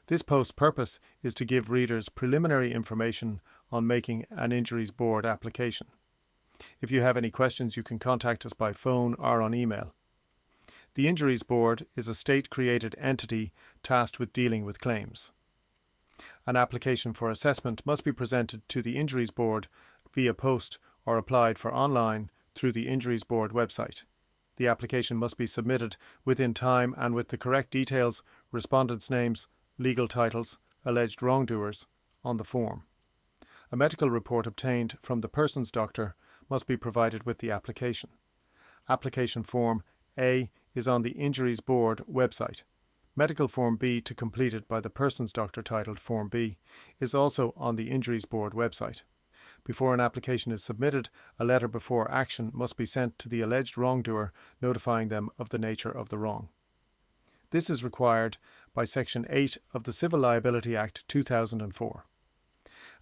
This post's purpose is to give readers preliminary information on making an Injuries Board application. If you have any questions, you can contact us by phone or on email. The Injuries Board is a state-created entity tasked with dealing with claims. An application for assessment must be presented to the Injuries Board via post or applied for online through the Injuries Board website. The application must be submitted within time and with the correct details, respondents' names, legal titles, alleged wrongdoers on the form. A medical report obtained from the person's doctor must be provided with the application. Application Form A is on the Injuries Board website. Medical Form B, to complete it by the person's doctor, titled Form B, is also on the Injuries Board website. Before an application is submitted, a letter before action must be sent to the alleged wrongdoer, notifying them of the nature of the wrong. This is required by Section 8 of the Civil Liability Act 2004.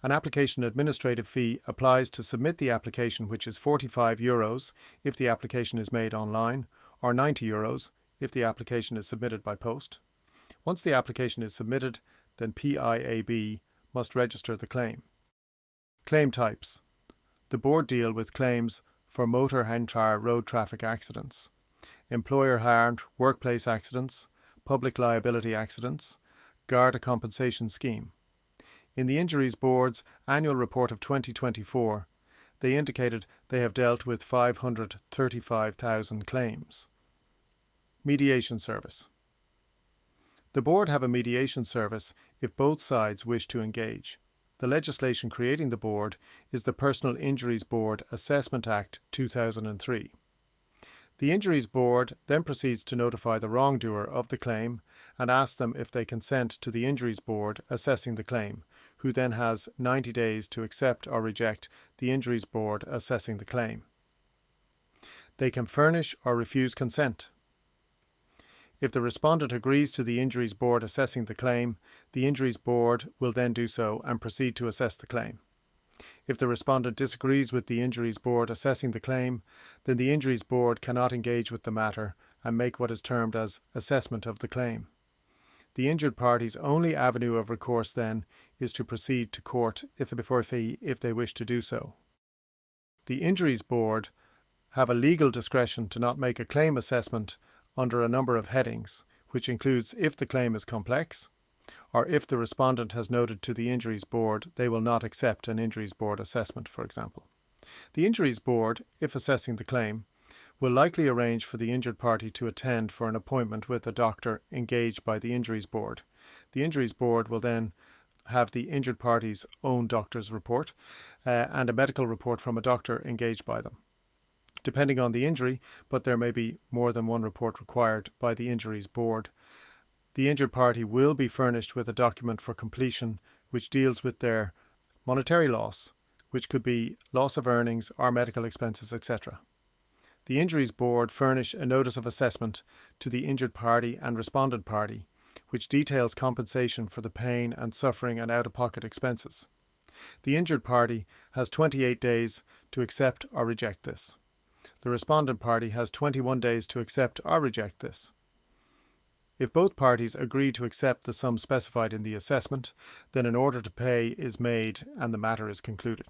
An application administrative fee applies to submit the application, which is €45 if the application is made online, or €90 if the application is submitted by post. Once the application is submitted, then PIAB must register the claim. Claim types. The board deal with claims for motor and car road traffic accidents, employer-harmed workplace accidents, public liability accidents, Garda compensation scheme. In the Injuries Board's annual report of 2024, they indicated they have dealt with 535,000 claims. Mediation service. The Board have a mediation service if both sides wish to engage. The legislation creating the Board is the Personal Injuries Board Assessment Act 2003. The Injuries Board then proceeds to notify the wrongdoer of the claim and ask them if they consent to the Injuries Board assessing the claim, who then has 90 days to accept or reject the Injuries Board assessing the claim. They can furnish or refuse consent. If the respondent agrees to the Injuries Board assessing the claim, the Injuries Board will then do so and proceed to assess the claim. If the respondent disagrees with the Injuries Board assessing the claim, then the Injuries Board cannot engage with the matter and make what is termed as assessment of the claim. The injured party's only avenue of recourse then is to proceed to court if they wish to do so. The Injuries Board have a legal discretion to not make a claim assessment under a number of headings, which includes if the claim is complex, or if the respondent has noted to the Injuries Board they will not accept an Injuries Board assessment, for example. The Injuries Board, if assessing the claim, will likely arrange for the injured party to attend for an appointment with a doctor engaged by the Injuries Board. The Injuries Board will then have the injured party's own doctor's report and a medical report from a doctor engaged by them. Depending on the injury, but there may be more than one report required by the Injuries Board, the injured party will be furnished with a document for completion which deals with their monetary loss, which could be loss of earnings or medical expenses, etc. The Injuries Board furnish a notice of assessment to the injured party and respondent party, which details compensation for the pain and suffering and out-of-pocket expenses. The injured party has 28 days to accept or reject this. The respondent party has 21 days to accept or reject this. If both parties agree to accept the sum specified in the assessment, then an order to pay is made and the matter is concluded.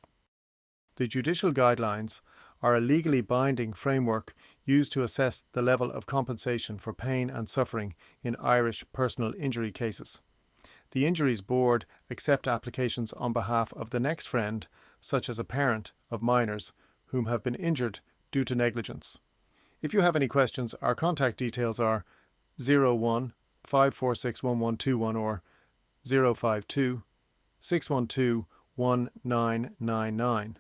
The judicial guidelines are a legally binding framework used to assess the level of compensation for pain and suffering in Irish personal injury cases. The Injuries Board accept applications on behalf of the next friend, such as a parent of minors whom have been injured due to negligence. If you have any questions, our contact details are 01 546 1121 or 052 612 1999.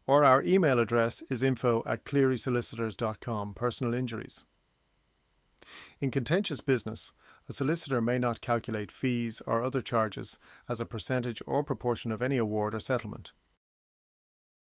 Or our email address is info@clearysolicitors.com, personal injuries. In contentious business, a solicitor may not calculate fees or other charges as a percentage or proportion of any award or settlement.